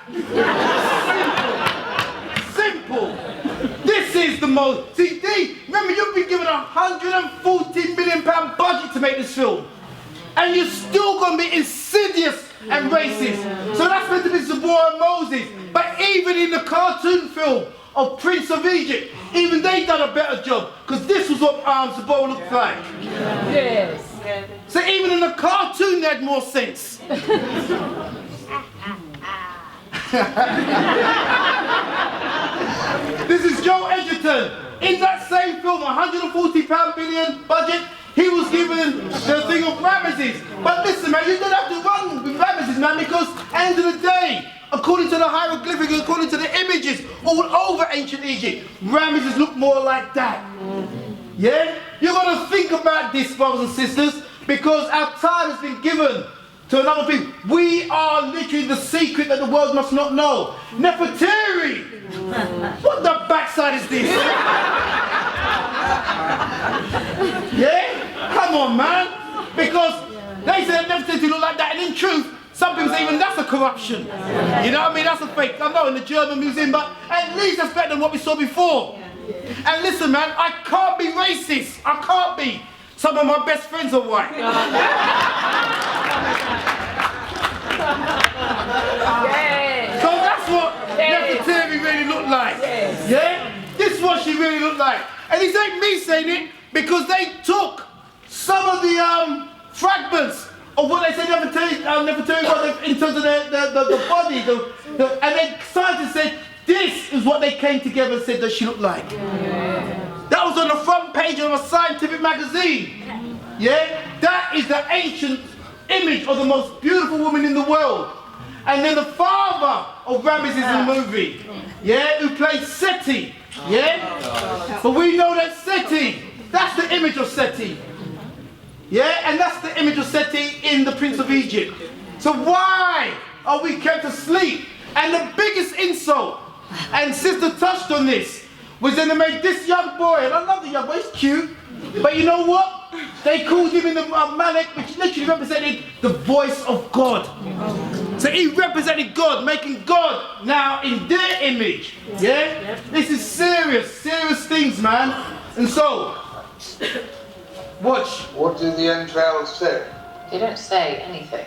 Simple. This is the most. See, remember, you've been given £140 million budget to make this film, and you're still going to be insidious and racist. So that's meant to be Zipporah and Moses. But even in the cartoon film of Prince of Egypt, even they done a better job, because this was what Zipporah looked like. Yes. So even in the cartoon, they had more sense. This is Joe Edgerton. In that same film, £140 billion budget, he was given the thing of Ramesses. But listen, man, you don't have to run with Ramesses, man, because end of the day, according to the hieroglyphics, according to the images all over ancient Egypt, Ramesses look more like that. Yeah? You've got to think about this, brothers and sisters, because our time has been given to another people. We are literally the secret that the world must not know. Nefertari! What the backside is this? Yeah? Come on, man. Because they say Nefertari look like that, and in truth, some people say even that's a corruption. You know what I mean? That's a fake. I know in the German museum, but at least that's better than what we saw before. And listen, man, I can't be racist. I can't be. Some of my best friends are white. So that's what Nefertari really looked like. Yeah? This is what she really looked like. And it ain't me saying it, because they took some of the fragments of what they said Nefertari was in terms of the body, and then scientists said, this is what they came together and said that she looked like. That was on the front page of a scientific magazine. Yeah? That is the ancient image of the most beautiful woman in the world. And then the father of Ramesses in the movie, yeah, who played Seti, yeah? But we know that Seti, that's the image of Seti. Yeah? And that's the image of Seti in the Prince of Egypt. So why are we kept asleep? And the biggest insult, and Sister touched on this, was then they made this young boy, and I love the young boy, he's cute, but you know what? They called him in the Malek, which literally represented the voice of God. So he represented God, making God now in their image. Yeah? This is serious things, man. And so, watch. What do the entrails say? They don't say anything.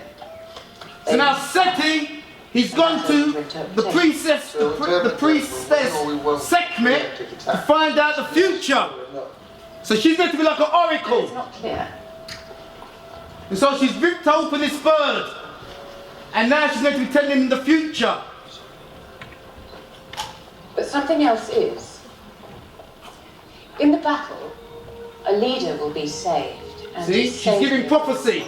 So now Seti, he's gone to the priestess Sekhmet to find out the future. So she's going to be like an oracle. It's not clear. And so she's ripped open this bird. And now she's going to be telling him the future. But something else is. In the battle, a leader will be saved. And see, she's giving prophecy.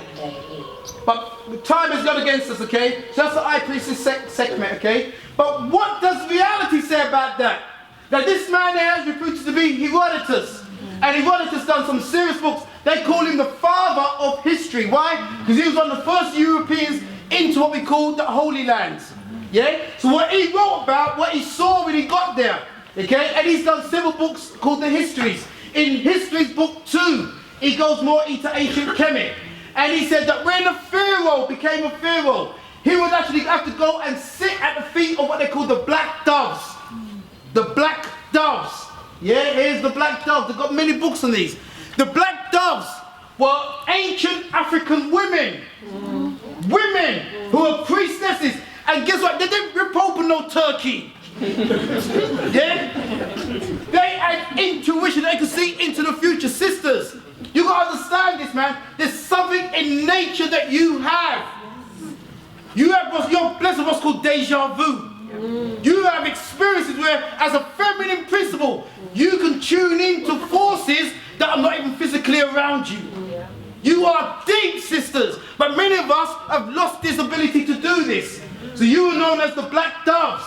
But time has gone against us, okay? So that's the high priestess Sekhmet, okay? But what does reality say about that? That this man there is reputed to be Herodotus. And Herodotus done some serious books. They call him the father of history. Why? Because he was one of the first Europeans into what we call the Holy Lands. Yeah? So what he wrote about, what he saw when he got there. Okay? And he's done several books called the Histories. In Histories book 2, he goes more into Ancient Kemet. And he said that when the Pharaoh became a Pharaoh, he would actually have to go and sit at the feet of what they call the black doves. the black doves. Yeah, here's the black doves. They've got many books on these. The black doves were ancient African women. Women who were priestesses. And guess what? They didn't rip open no turkey. Yeah? They had intuition. They could see into the future. Sisters, you gotta understand this, man. There's something in nature that you have. You're blessed with what's called deja vu. You have experiences where, as a feminine principle, you can tune into forces that are not even physically around you. You are deep, sisters, but many of us have lost this ability to do this. So you are known as the black doves.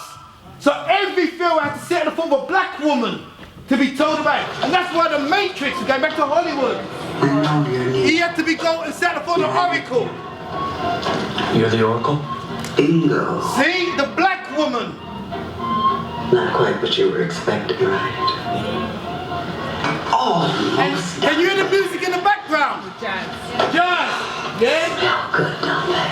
So every film had to sit at the foot of a black woman to be told about it. And that's why the Matrix, going back to Hollywood, he had to go and sit at the foot of the Oracle. You're the Oracle? Bingo. See? The black woman. Not quite what you were expecting, right? And can you hear the music in the background? Jazz. Yeah? Feel good, don't they?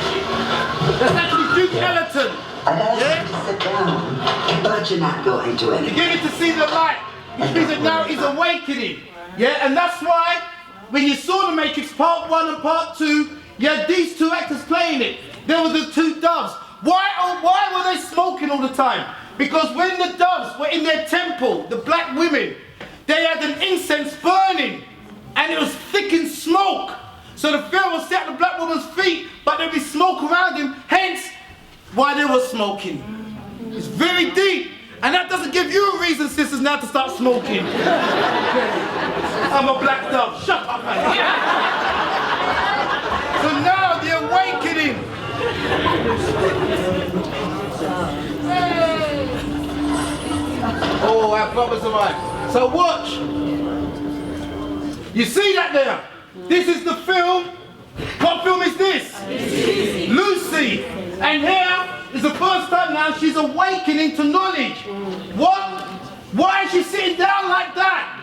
That's actually Duke Ellington. I'd ask you to sit down, but you're not going to anywhere. You get to see the light, which means that now he's awakening. Yeah, and that's why when you saw the Matrix Part 1 and Part 2, you had these two actors playing it. There were the two doves. Why were they smoking all the time? Because when the doves were in their temple, the black women, they had an incense burning, and it was thick in smoke. So the Pharaoh would sit at the black woman's feet, but there'd be smoke around him, hence why they were smoking. It's very deep. And that doesn't give you a reason, sisters, now to start smoking. I'm a black dove. Shut up, man. So now the awakening. Oh, our brothers of mine. So watch. You see that there? This is the film. What film is this? Lucy. And here is the first time now she's awakening to knowledge. What? Why is she sitting down like that?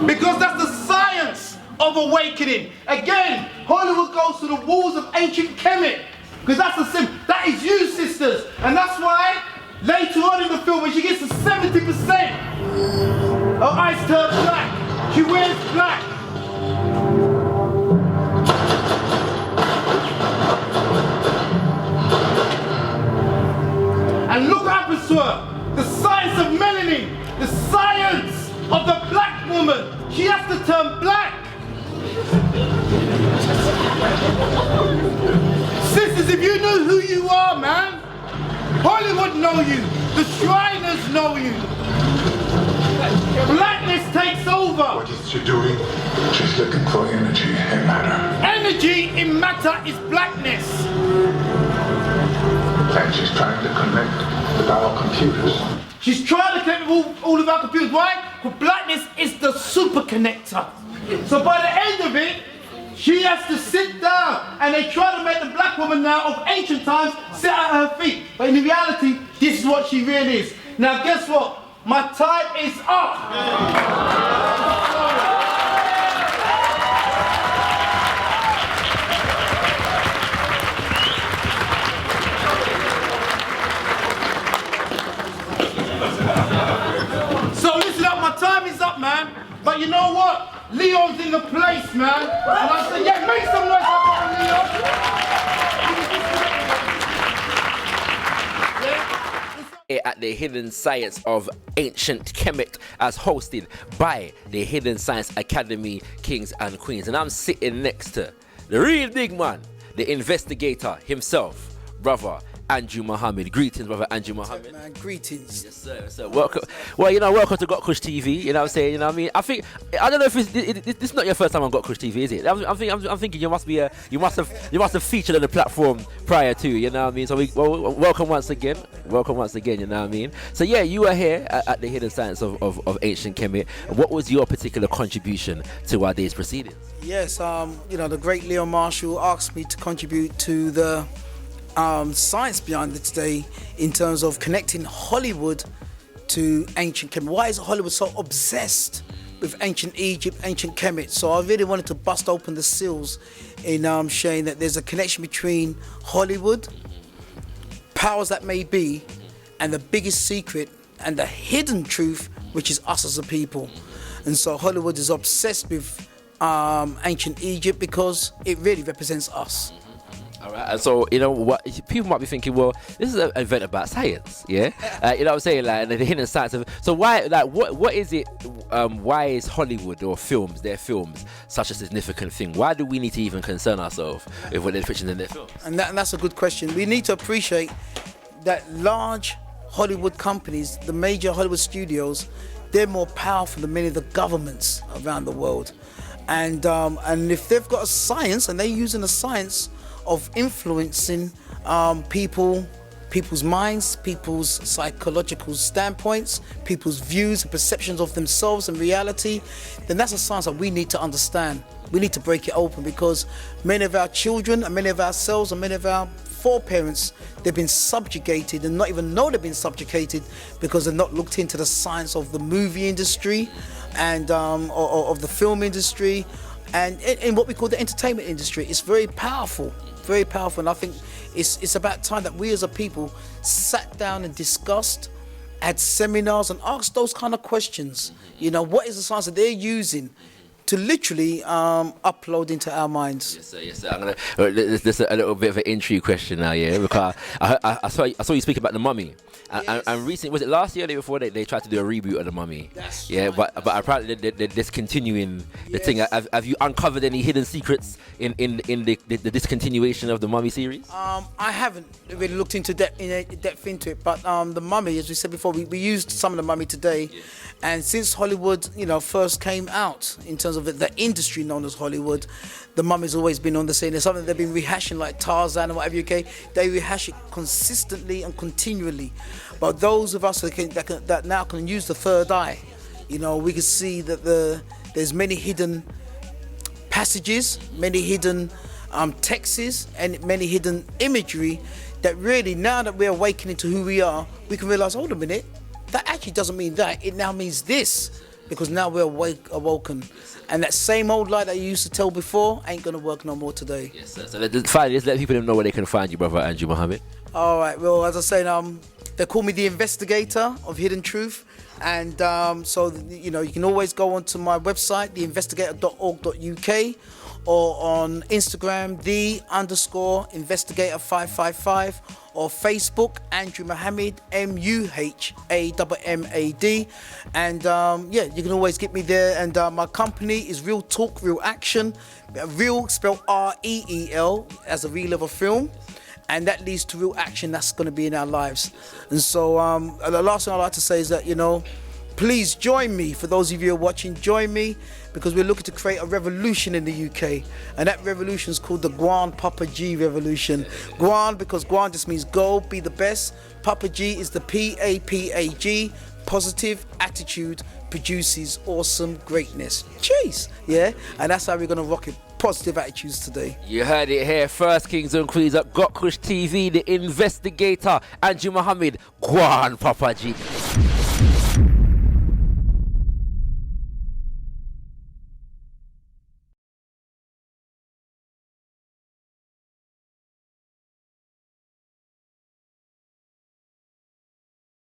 Because that's the science of awakening. Again, Hollywood goes to the walls of ancient Kemet. Because that's the sim. That is you, sisters. And that's why later on in the film, when she gets to 70%, her eyes turn black. She wears black. And look what happens to her. The science of melanin, the science of the black woman. She has to turn black. Sisters, if you knew who you are, man, Hollywood know you. The Shriners know you. Blackness takes over. What is she doing? She's looking for energy and matter. Energy in matter is blackness. And she's trying to connect with our computers. She's trying to connect with all of our computers. Why? Because blackness is the super connector. So by the end of it, she has to sit down, and they try to make the black woman now of ancient times sit at her feet. But in reality, this is what she really is. Now guess what? My time is up. So listen up, my time is up, man. But you know what? Leon's in the place, man. And I said, yeah, make some noise Leon. At the Hidden Science of Ancient Kemet, as hosted by the Hidden Science Academy Kings and Queens. And I'm sitting next to the real big man, the investigator himself, brother Andrew Muhammad. Greetings, brother Andrew Muhammad. Man, greetings. Yes, sir. Yes, sir. Welcome. Well, you know, welcome to Got Kush TV. You know what I'm saying? You know what I mean? I don't know if this is not your first time on Got Kush TV, is it? I'm thinking you must have featured on the platform prior to. You know what I mean? So welcome once again. Welcome once again. You know what I mean? So yeah, you were here at the Hidden Science of Ancient Kemet. What was your particular contribution to our day's proceedings? Yes, you know, the great Leon Marshall asked me to contribute to the science behind it today in terms of connecting Hollywood to ancient Kemet. Why is Hollywood so obsessed with ancient Egypt, ancient Kemet? So I really wanted to bust open the seals in showing that there's a connection between Hollywood, powers that may be, and the biggest secret and the hidden truth, which is us as a people. And so Hollywood is obsessed with ancient Egypt because it really represents us. All right, and so you know what people might be thinking. Well, this is an event about science, yeah. You know what I'm saying, like the hidden science of. So why, like, what is it? Why is Hollywood or films, their films, such a significant thing? Why do we need to even concern ourselves with what they're picturing in their films? And that's a good question. We need to appreciate that large Hollywood companies, the major Hollywood studios, they're more powerful than many of the governments around the world. And if they've got a science and they're using a science of influencing people's minds, people's psychological standpoints, people's views and perceptions of themselves and reality, then that's a science that we need to understand. We need to break it open because many of our children and many of ourselves and many of our foreparents, they've been subjugated and not even know they've been subjugated because they've not looked into the science of the movie industry and or of the film industry and in what we call the entertainment industry. It's very powerful, and I think it's about time that we as a people sat down and discussed, had seminars and asked those kind of questions. You know, what is the science that they're using to literally upload into our minds? Yes, sir. Yes, sir. I'm gonna. There's a little bit of an intrigue question now, yeah, because I saw you speak about the Mummy, and recently, was it last year or the year before they tried to do a reboot of the Mummy? That's yeah, right. but apparently they're discontinuing the thing. Have you uncovered any hidden secrets in the discontinuation of the Mummy series? I haven't really looked into depth into it, but the Mummy, as we said before, we used some of the Mummy today, and since Hollywood, you know, first came out in terms of the industry known as Hollywood, the Mummy's always been on the scene. There's something they've been rehashing like Tarzan and whatever. Okay, they rehash it consistently and continually. But those of us that now can use the third eye, you know, we can see that there's many hidden passages, many hidden texts, and many hidden imagery that really, now that we're awakening to who we are, we can realize, hold a minute, that actually doesn't mean that. It now means this, because now we're awoken. And that same old lie that you used to tell before ain't going to work no more today. Yes, sir. So finally, let's let people know where they can find you, brother Andrew Muhammad. All right. Well, as I say, they call me the Investigator of Hidden Truth. And so, you know, you can always go onto my website, theinvestigator.org.uk, or on Instagram, _investigator555, or Facebook, Andrew Muhammad, MUHAMMAD. And yeah, you can always get me there. And my company is Real Talk, Real Action. Real spelled REEL, as a reel of a film. And that leads to real action that's going to be in our lives. And so the last thing I'd like to say is that, you know, please join me. For those of you who are watching, join me, because we're looking to create a revolution in the UK. And that revolution is called the Guan Papa G revolution. Guan, because Guan just means go, be the best. Papa G is the PAPAG, positive attitude produces awesome greatness. Jeez, yeah? And that's how we're going to rock it. Positive attitudes today. You heard it here. First Kings and Queens at Got Kush TV, the Investigator, Andrew Muhammad, Guan Papa G.